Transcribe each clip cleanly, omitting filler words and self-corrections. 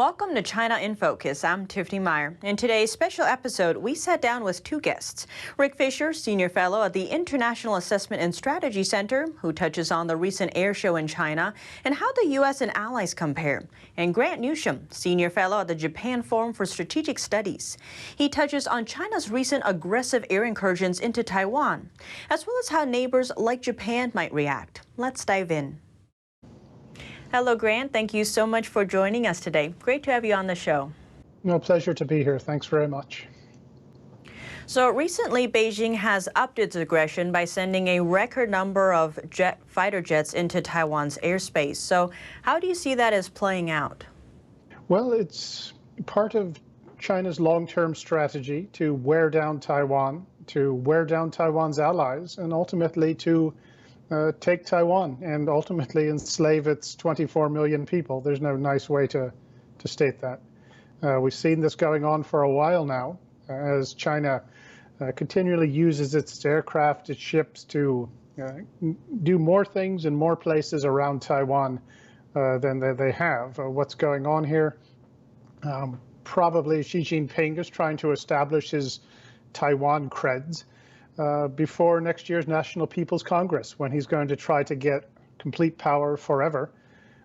Welcome to China in Focus. I'm Tiffany Meyer. In today's special episode, we sat down with two guests. Rick Fisher, Senior Fellow at the International Assessment and Strategy Center, who touches on the recent airshow in China and how the U.S. and allies compare. And Grant Newsham, Senior Fellow at the Japan Forum for Strategic Studies. He touches on China's recent aggressive air incursions into Taiwan, as well as how neighbors like Japan might react. Let's dive in. Hello, Grant. Thank you so much for joining us today. Great to have you on the show. No, pleasure to be here. Thanks very much. So recently, Beijing has upped its aggression by sending a record number of fighter jets into Taiwan's airspace. So how do you see that as playing out? Well, it's part of China's long-term strategy to wear down Taiwan, to wear down Taiwan's allies, and ultimately to take Taiwan and ultimately enslave its 24 million people. There's no nice way to state that. We've seen this going on for a while now, as China continually uses its aircraft, its ships to do more things in more places around Taiwan than they have. What's going on here? Probably Xi Jinping is trying to establish his Taiwan creds before next year's National People's Congress, when he's going to try to get complete power forever,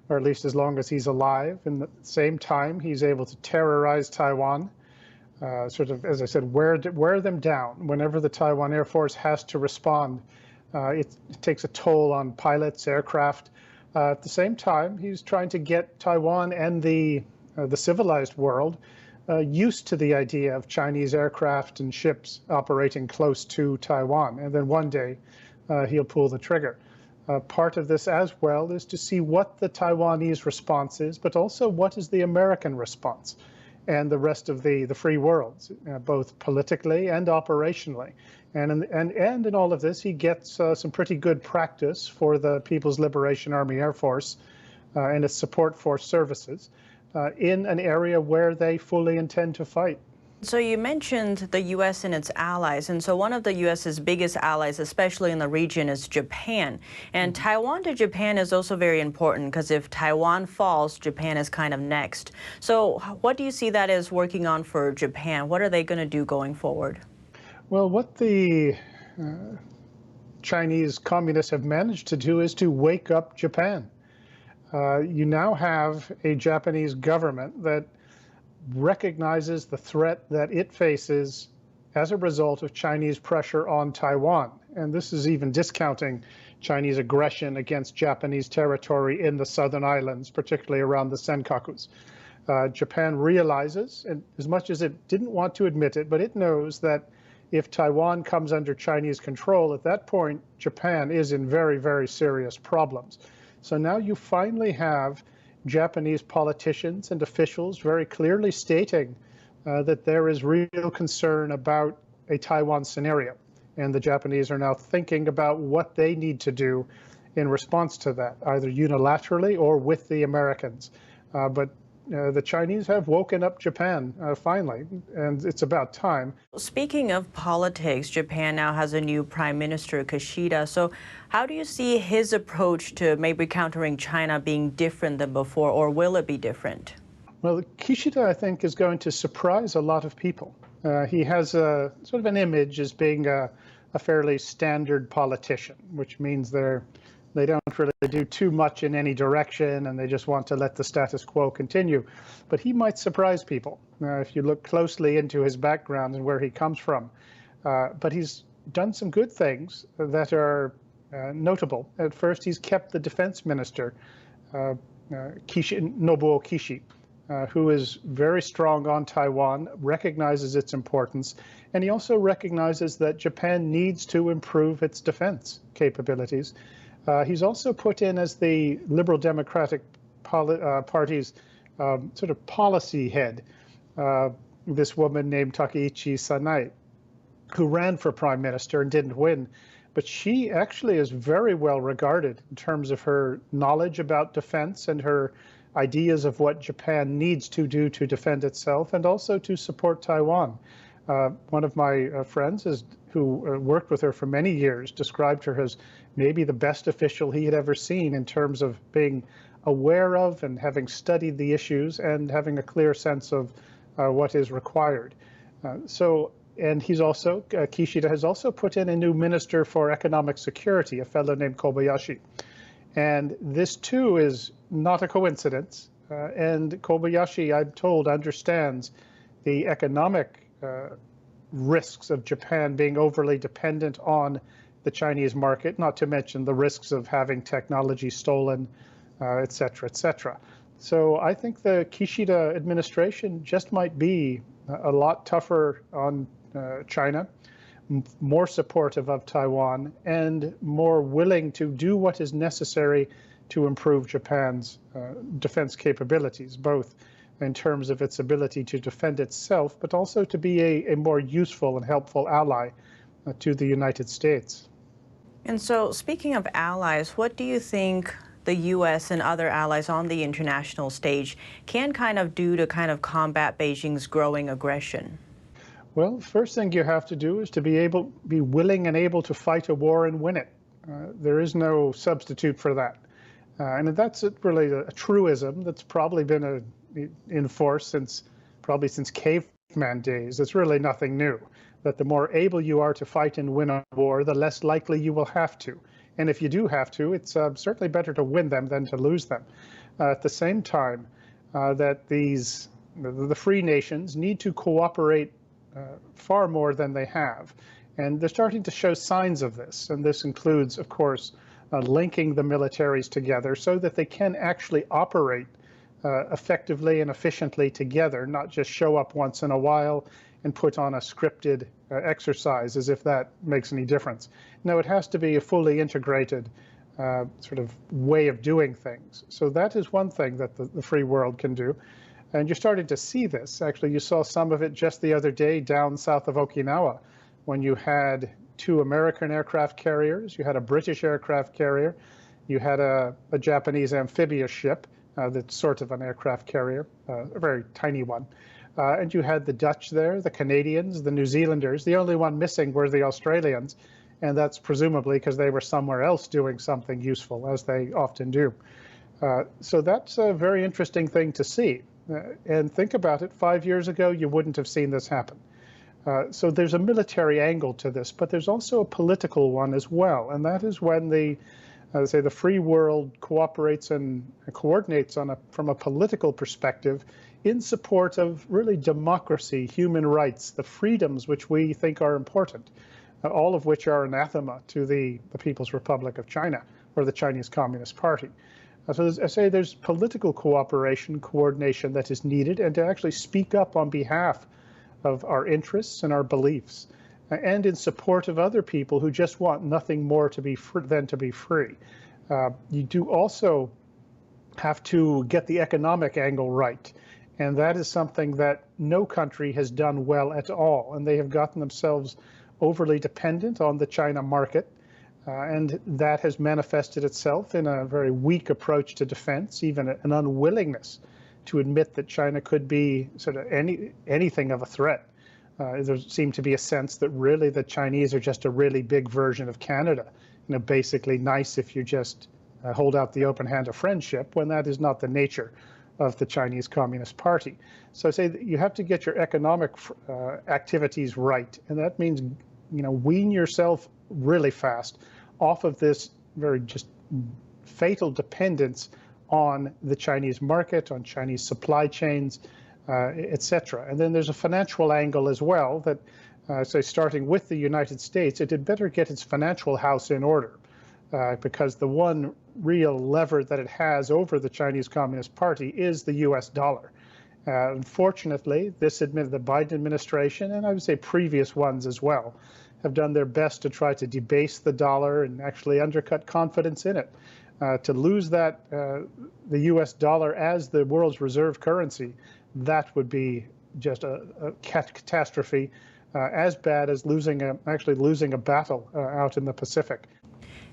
or at least as long as he's alive. And at the same time, he's able to terrorize Taiwan, sort of, as I said, wear them down. Whenever the Taiwan Air Force has to respond, it takes a toll on pilots, aircraft. At the same time, he's trying to get Taiwan and the civilized world used to the idea of Chinese aircraft and ships operating close to Taiwan. And then one day he'll pull the trigger. Part of this as well is to see what the Taiwanese response is, but also what is the American response and the rest of the free world, both politically and operationally. And in all of this, he gets some pretty good practice for the People's Liberation Army Air Force and its support force services in an area where they fully intend to fight. So you mentioned the U.S. and its allies, and so one of the U.S.'s biggest allies, especially in the region, is Japan. And Taiwan to Japan is also very important, because if Taiwan falls, Japan is kind of next. So what do you see that as working on for Japan? What are they going to do going forward? Well, what the Chinese communists have managed to do is to wake up Japan. You now have a Japanese government that recognizes the threat that it faces as a result of Chinese pressure on Taiwan. And this is even discounting Chinese aggression against Japanese territory in the southern islands, particularly around the Senkakus. Japan realizes, and as much as it didn't want to admit it, but it knows that if Taiwan comes under Chinese control, at that point, Japan is in very, very serious problems. So now you finally have Japanese politicians and officials very clearly stating that there is real concern about a Taiwan scenario. And the Japanese are now thinking about what they need to do in response to that, either unilaterally or with the Americans. But the Chinese have woken up Japan finally, and it's about time. Speaking of politics, Japan now has a new Prime Minister, Kishida. So how do you see his approach to maybe countering China being different than before, or will it be different? Well, Kishida, I think, is going to surprise a lot of people. He has a sort of an image as being a fairly standard politician, which means they don't really do too much in any direction, and they just want to let the status quo continue. But he might surprise people if you look closely into his background and where he comes from. But he's done some good things that are notable. At first, he's kept the defense minister, Nobuo Kishi, who is very strong on Taiwan, recognizes its importance, and he also recognizes that Japan needs to improve its defense capabilities. He's also put in as the Liberal Democratic Party's sort of policy head, this woman named Takaichi Sanai, who ran for prime minister and didn't win. But she actually is very well regarded in terms of her knowledge about defense and her ideas of what Japan needs to do to defend itself and also to support Taiwan. One of my friends who worked with her for many years described her as maybe the best official he had ever seen in terms of being aware of and having studied the issues and having a clear sense of what is required. And Kishida has also put in a new Minister for Economic Security, a fellow named Kobayashi. And this too is not a coincidence. And Kobayashi, I'm told, understands the economic risks of Japan being overly dependent on the Chinese market, not to mention the risks of having technology stolen, et cetera, et cetera. So I think the Kishida administration just might be a lot tougher on China, more supportive of Taiwan, and more willing to do what is necessary to improve Japan's defense capabilities, both in terms of its ability to defend itself, but also to be a more useful and helpful ally to the United States. And so, speaking of allies, what do you think the U.S. and other allies on the international stage can kind of do to kind of combat Beijing's growing aggression? Well, first thing you have to do is to be willing and able to fight a war and win it. There is no substitute for that. And that's really a truism that's probably been in force since caveman days. It's really nothing new, that the more able you are to fight and win a war, the less likely you will have to. And if you do have to, it's certainly better to win them than to lose them. At the same time, that the free nations need to cooperate far more than they have. And they're starting to show signs of this. And this includes, of course, linking the militaries together so that they can actually operate effectively and efficiently together, not just show up once in a while and put on a scripted exercise as if that makes any difference. No, it has to be a fully integrated sort of way of doing things. So that is one thing that the free world can do. And you're starting to see this. Actually, you saw some of it just the other day down south of Okinawa when you had 2 American aircraft carriers, you had a British aircraft carrier, you had a Japanese amphibious ship that's sort of an aircraft carrier, a very tiny one. And you had the Dutch there, the Canadians, the New Zealanders. The only one missing were the Australians, and that's presumably because they were somewhere else doing something useful, as they often do. So that's a very interesting thing to see. And think about it, 5 years ago, you wouldn't have seen this happen. So there's a military angle to this, but there's also a political one as well. And that is when the free world cooperates and coordinates from a political perspective in support of really democracy, human rights, the freedoms which we think are important, all of which are anathema to the People's Republic of China or the Chinese Communist Party. So as I say, there's political cooperation, coordination that is needed, and to actually speak up on behalf of our interests and our beliefs, and in support of other people who just want nothing more than to be free. You do also have to get the economic angle right, and that is something that no country has done well at all, and they have gotten themselves overly dependent on the China market. And that has manifested itself in a very weak approach to defense, even an unwillingness to admit that China could be sort of anything of a threat. There seemed to be a sense that really the Chinese are just a really big version of Canada, basically nice if you just hold out the open hand of friendship, when that is not the nature of the Chinese Communist Party. So I say that you have to get your economic activities right, and that means wean yourself really fast off of this very just fatal dependence on the Chinese market, on Chinese supply chains, et cetera. And then there's a financial angle as well that, say, starting with the United States, it had better get its financial house in order, because the one real lever that it has over the Chinese Communist Party is the US dollar. Unfortunately, the Biden administration, and I would say previous ones as well, have done their best to try to debase the dollar and actually undercut confidence in it. To lose the US dollar as the world's reserve currency, that would be just a catastrophe, as bad as actually losing a battle out in the Pacific.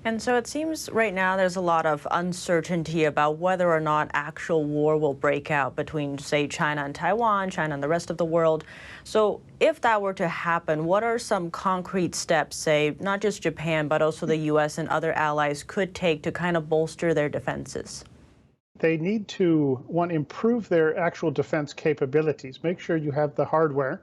And so it seems right now there's a lot of uncertainty about whether or not actual war will break out between, say, China and Taiwan, China and the rest of the world. So if that were to happen, what are some concrete steps, say, not just Japan, but also the U.S. and other allies could take to kind of bolster their defenses? They need to, one, improve their actual defense capabilities, make sure you have the hardware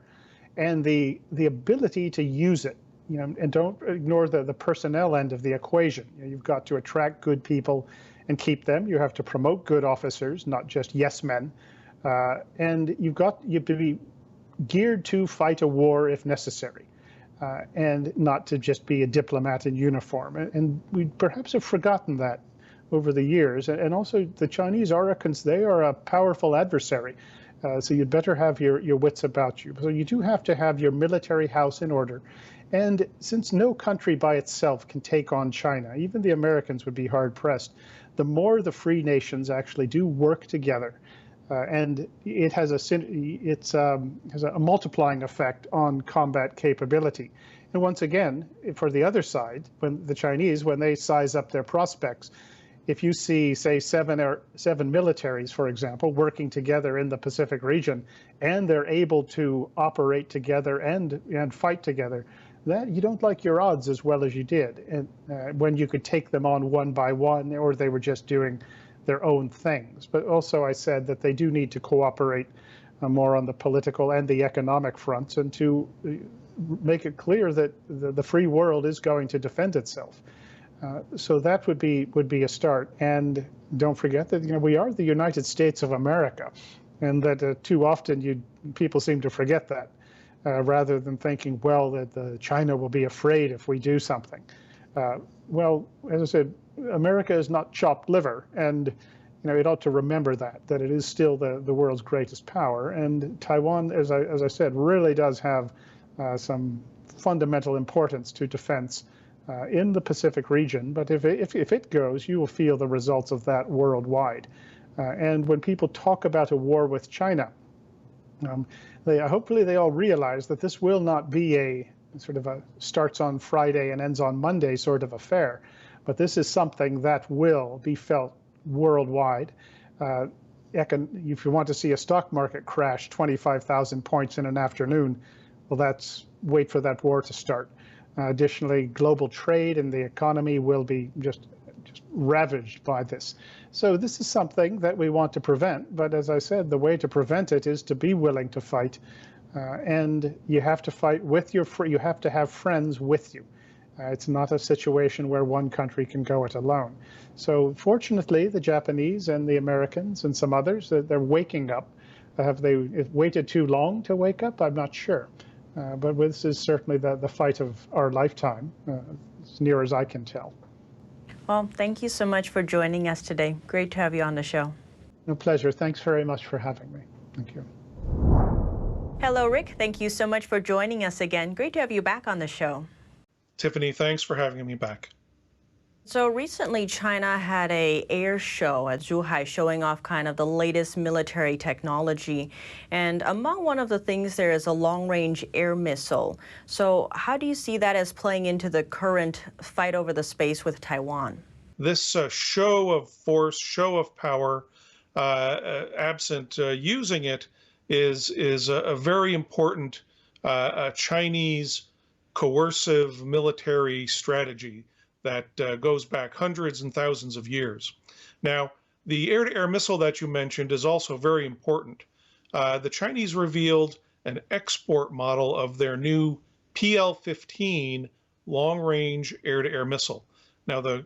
and the ability to use it. And don't ignore the personnel end of the equation. You've got to attract good people and keep them. You have to promote good officers, not just yes men. And you have to be geared to fight a war if necessary, and not to just be a diplomat in uniform. And we perhaps have forgotten that over the years. And also the Chinese they are a powerful adversary. So you'd better have your wits about you. So you do have to have your military house in order. And since no country by itself can take on China, even the Americans would be hard pressed, the more the free nations actually do work together. And it has a multiplying effect on combat capability. And once again, for the other side, when the Chinese, when they size up their prospects, if you see, say, seven militaries, for example, working together in the Pacific region, and they're able to operate together and fight together, that you don't like your odds as well as you did, and when you could take them on one by one, or they were just doing their own things. But also, I said that they do need to cooperate more on the political and the economic fronts, and to make it clear that the free world is going to defend itself. So that would be a start. And don't forget that we are the United States of America, and that too often people seem to forget that, rather than thinking, well, that China will be afraid if we do something. Well, as I said, America is not chopped liver, and it ought to remember that it is still the world's greatest power. And Taiwan, as I said, really does have some fundamental importance to defense in the Pacific region. But if it goes, you will feel the results of that worldwide. And when people talk about a war with China, hopefully they all realize that this will not be a sort of a starts on Friday and ends on Monday sort of affair, but this is something that will be felt worldwide. If you want to see a stock market crash 25,000 points in an afternoon, well, wait for that war to start. Additionally, global trade and the economy will be just ravaged by this. So this is something that we want to prevent. But as I said, the way to prevent it is to be willing to fight. And you have to fight with you have to have friends with you. It's not a situation where one country can go it alone. So fortunately, the Japanese and the Americans and some others, they're waking up. Have they waited too long to wake up? I'm not sure. But this is certainly the fight of our lifetime, as near as I can tell. Well, thank you so much for joining us today. Great to have you on the show. No, pleasure. Thanks very much for having me. Thank you. Hello, Rick. Thank you so much for joining us again. Great to have you back on the show. Tiffany, thanks for having me back. So recently, China had an air show at Zhuhai showing off kind of the latest military technology. And among one of the things there is a long-range air missile. So how do you see that as playing into the current fight over the space with Taiwan? This show of force, show of power, absent using it, is a very important Chinese coercive military strategy that goes back hundreds and thousands of years. Now, the air-to-air missile that you mentioned is also very important. The Chinese revealed an export model of their new PL-15 long-range air-to-air missile. Now, the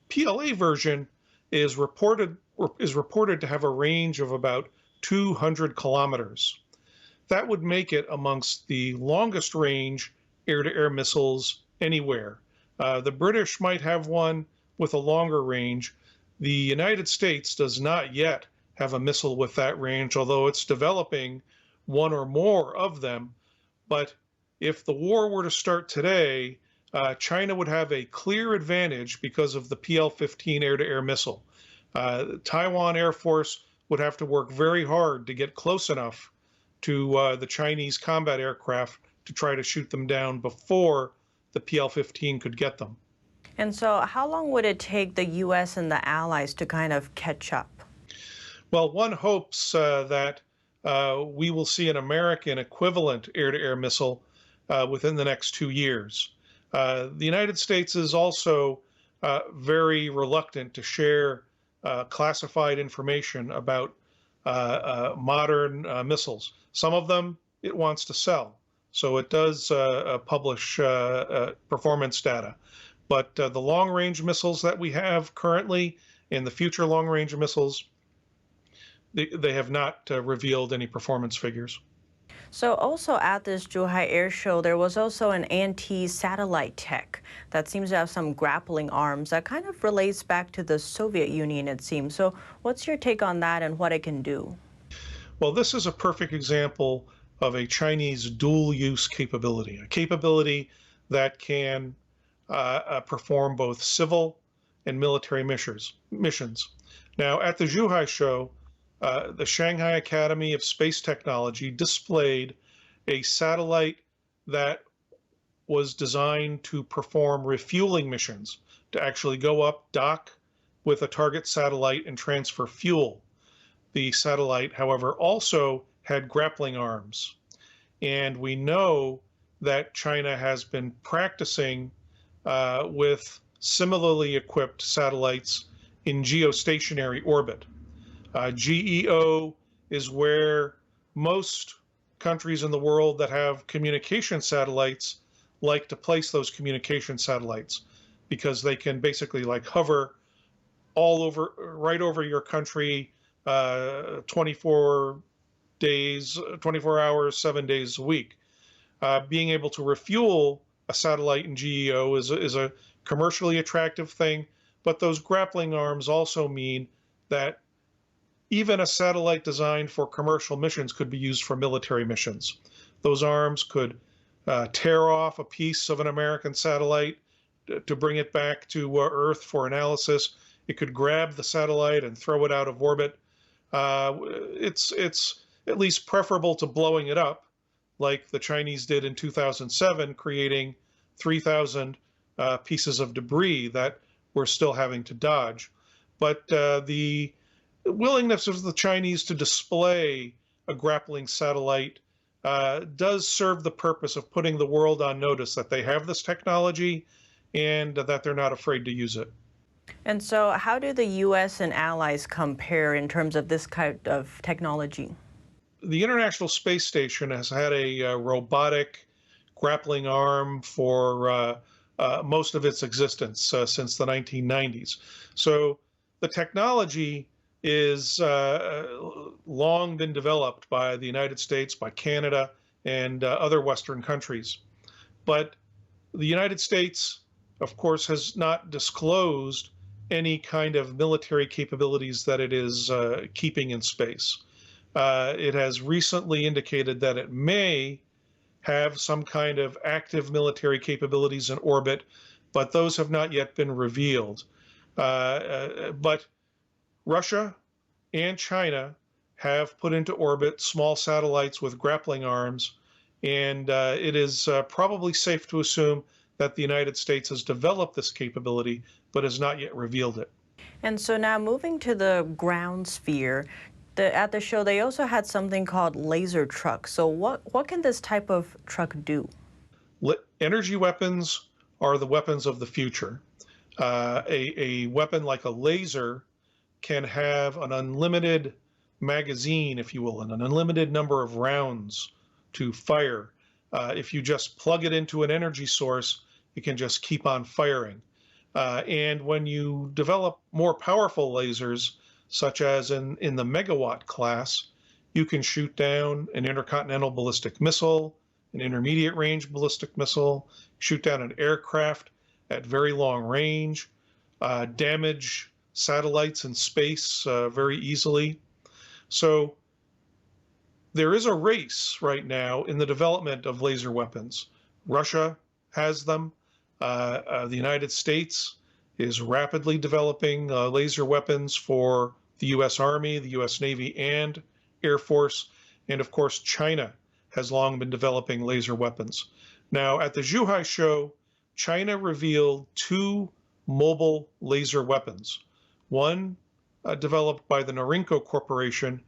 PLA version is reported to have a range of about 200 kilometers. That would make it amongst the longest range air-to-air missiles anywhere. The British might have one with a longer range. The United States does not yet have a missile with that range, although it's developing one or more of them. But if the war were to start today, China would have a clear advantage because of the PL-15 air-to-air missile. The Taiwan Air Force would have to work very hard to get close enough to the Chinese combat aircraft to try to shoot them down before the PL-15 could get them. And so how long would it take the U.S. and the allies to kind of catch up? Well, one hopes that we will see an American equivalent air-to-air missile within the next 2 years. The United States is also very reluctant to share classified information about modern missiles. Some of them it wants to sell, so it does publish performance data. But the long-range missiles that we have currently and the future long-range missiles, they have not revealed any performance figures. So also at this Zhuhai Air Show, there was also an anti-satellite tech that seems to have some grappling arms that kind of relates back to the Soviet Union, it seems. So what's your take on that and what it can do? Well, this is a perfect example of a Chinese dual-use capability, a capability that can perform both civil and military missions. Now, at the Zhuhai Show, the Shanghai Academy of Space Technology displayed a satellite that was designed to perform refueling missions, to actually go up, dock with a target satellite, and transfer fuel. The satellite, however, also had grappling arms. And we know that China has been practicing with similarly equipped satellites in geostationary orbit. GEO is where most countries in the world that have communication satellites like to place those communication satellites, because they can basically like hover all over, right over your country, 24 days, 24 hours, 7 days a week. Being able to refuel a satellite in GEO is a commercially attractive thing, but those grappling arms also mean that even a satellite designed for commercial missions could be used for military missions. Those arms could tear off a piece of an American satellite to bring it back to Earth for analysis. It could grab the satellite and throw it out of orbit. It's at least preferable to blowing it up, like the Chinese did in 2007, creating 3,000 pieces of debris that we're still having to dodge. But the willingness of the Chinese to display a grappling satellite does serve the purpose of putting the world on notice that they have this technology and that they're not afraid to use it. And so how do the U.S. and allies compare in terms of this kind of technology? The International Space Station has had a robotic grappling arm for most of its existence since the 1990s. So the technology is long been developed by the United States, by Canada, and other Western countries. But the United States, of course, has not disclosed any kind of military capabilities that it is keeping in space. It has recently indicated that it may have some kind of active military capabilities in orbit, but those have not yet been revealed. But Russia and China have put into orbit small satellites with grappling arms, and it is probably safe to assume that the United States has developed this capability, but has not yet revealed it. And so now moving to the ground sphere, at the show they also had something called laser truck. So what can this type of truck do? Energy weapons are the weapons of the future. A weapon like a laser can have an unlimited magazine, if you will, and an unlimited number of rounds to fire. If you just plug it into an energy source, it can just keep on firing. And when you develop more powerful lasers, such as in the megawatt class, you can shoot down an intercontinental ballistic missile, an intermediate range ballistic missile, shoot down an aircraft at very long range, damage satellites in space very easily. So there is a race right now in the development of laser weapons. Russia has them. The United States is rapidly developing laser weapons for the U.S. Army, the U.S. Navy, and Air Force. And of course, China has long been developing laser weapons. Now, at the Zhuhai Show, China revealed two mobile laser weapons. One developed by the Norinco Corporation,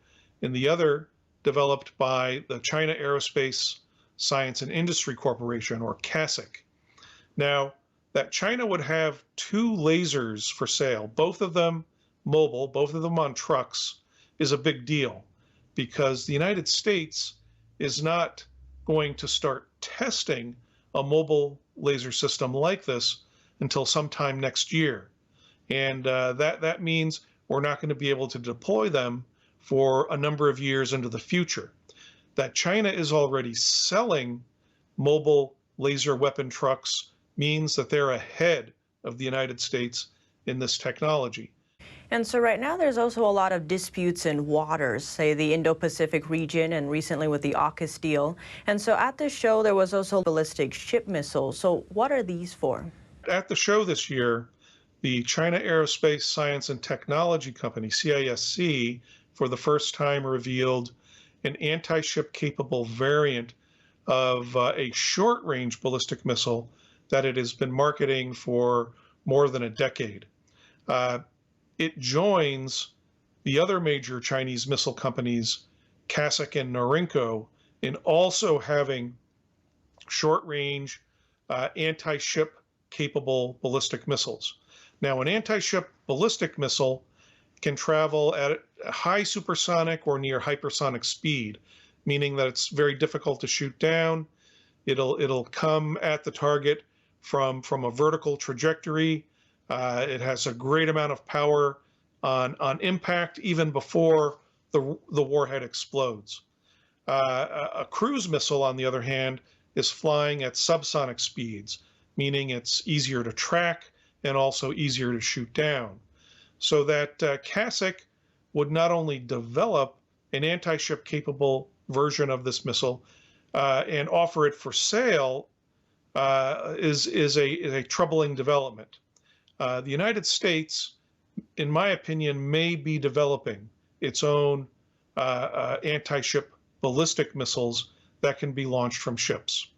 and the other developed by the China Aerospace Science and Industry Corporation, or CASIC. Now, that China would have two lasers for sale, both of them mobile, both of them on trucks, is a big deal because the United States is not going to start testing a mobile laser system like this until sometime next year. And that means we're not going to be able to deploy them for a number of years into the future. That China is already selling mobile laser weapon trucks means that they're ahead of the United States in this technology. And so right now there's also a lot of disputes in waters, say the Indo-Pacific region and recently with the AUKUS deal. And so at this show there was also ballistic ship missiles. So what are these for? At the show this year, the China Aerospace Science and Technology Company, CISC, for the first time revealed an anti-ship capable variant of a short-range ballistic missile that it has been marketing for more than a decade. It joins the other major Chinese missile companies, CASIC and Norinco, in also having short-range anti-ship capable ballistic missiles. Now, an anti-ship ballistic missile can travel at a high supersonic or near hypersonic speed, meaning that it's very difficult to shoot down. It'll come at the target from a vertical trajectory. It has a great amount of power on impact, even before the warhead explodes. A cruise missile, on the other hand, is flying at subsonic speeds, meaning it's easier to track and also easier to shoot down. So that CASIC would not only develop an anti-ship capable version of this missile and offer it for sale is a troubling development. The United States, in my opinion, may be developing its own anti-ship ballistic missiles that can be launched from ships.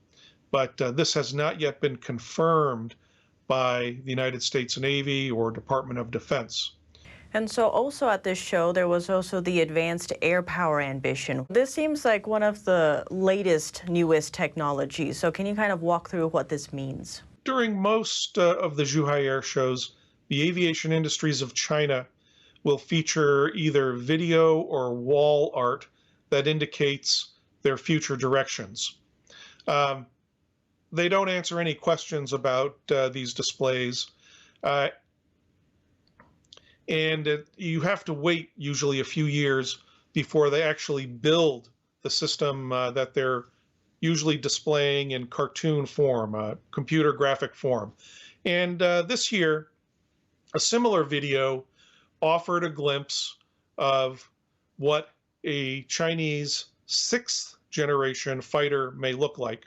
But this has not yet been confirmed by the United States Navy or Department of Defense. And so also at this show, there was also the advanced air power ambition. This seems like one of the latest, newest technologies. So can you kind of walk through what this means? During most of the Zhuhai air shows, the aviation industries of China will feature either video or wall art that indicates their future directions. They don't answer any questions about these displays. And you have to wait usually a few years before they actually build the system that they're usually displaying in cartoon form, computer graphic form. And this year, a similar video offered a glimpse of what a Chinese sixth generation fighter may look like,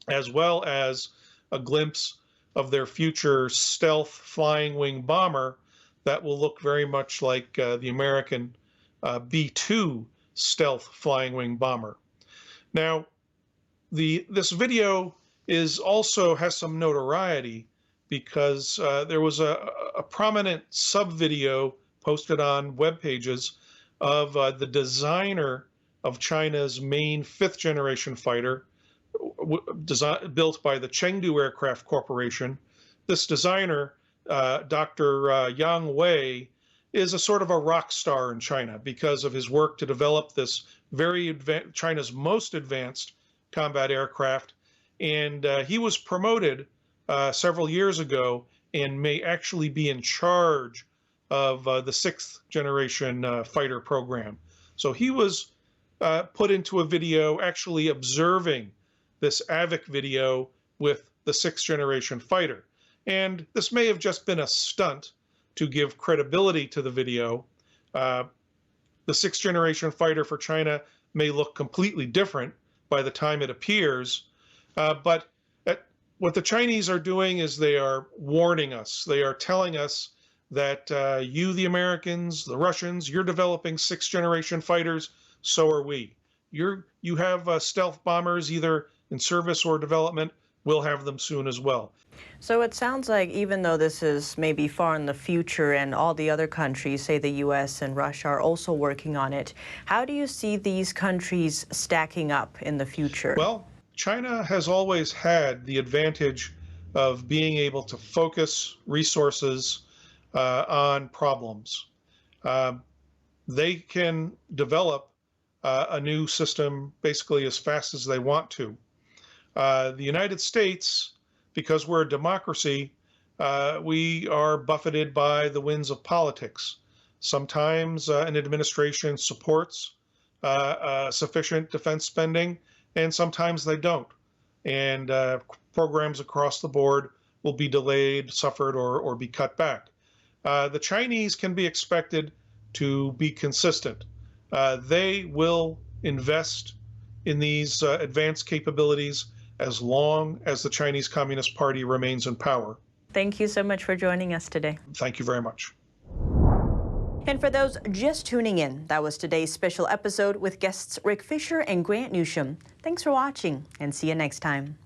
as well as a glimpse of their future stealth flying wing bomber that will look very much like the American B-2 stealth flying wing bomber. Now, this video has some notoriety because there was a prominent sub-video posted on web pages of the designer of China's main fifth generation fighter, built by the Chengdu Aircraft Corporation. This designer, Dr. Yang Wei, is a sort of a rock star in China because of his work to develop this China's most advanced combat aircraft. And he was promoted several years ago and may actually be in charge of the sixth generation fighter program. So he was put into a video actually observing this AVIC video with the sixth generation fighter. And this may have just been a stunt to give credibility to the video. The sixth generation fighter for China may look completely different by the time it appears. But what the Chinese are doing is they are warning us. They are telling us that you, the Americans, the Russians, you're developing sixth generation fighters, so are we. You have stealth bombers either in service or development. We'll have them soon as well. So it sounds like even though this is maybe far in the future and all the other countries, say the US and Russia, are also working on it, how do you see these countries stacking up in the future? Well, China has always had the advantage of being able to focus resources on problems. They can develop a new system basically as fast as they want to. The United States, because we're a democracy, we are buffeted by the winds of politics. Sometimes an administration supports sufficient defense spending, and sometimes they don't. And programs across the board will be delayed, suffered, or be cut back. The Chinese can be expected to be consistent. They will invest in these advanced capabilities as long as the Chinese Communist Party remains in power. Thank you so much for joining us today. Thank you very much. And for those just tuning in, that was today's special episode with guests Rick Fisher and Grant Newsham. Thanks for watching, and see you next time.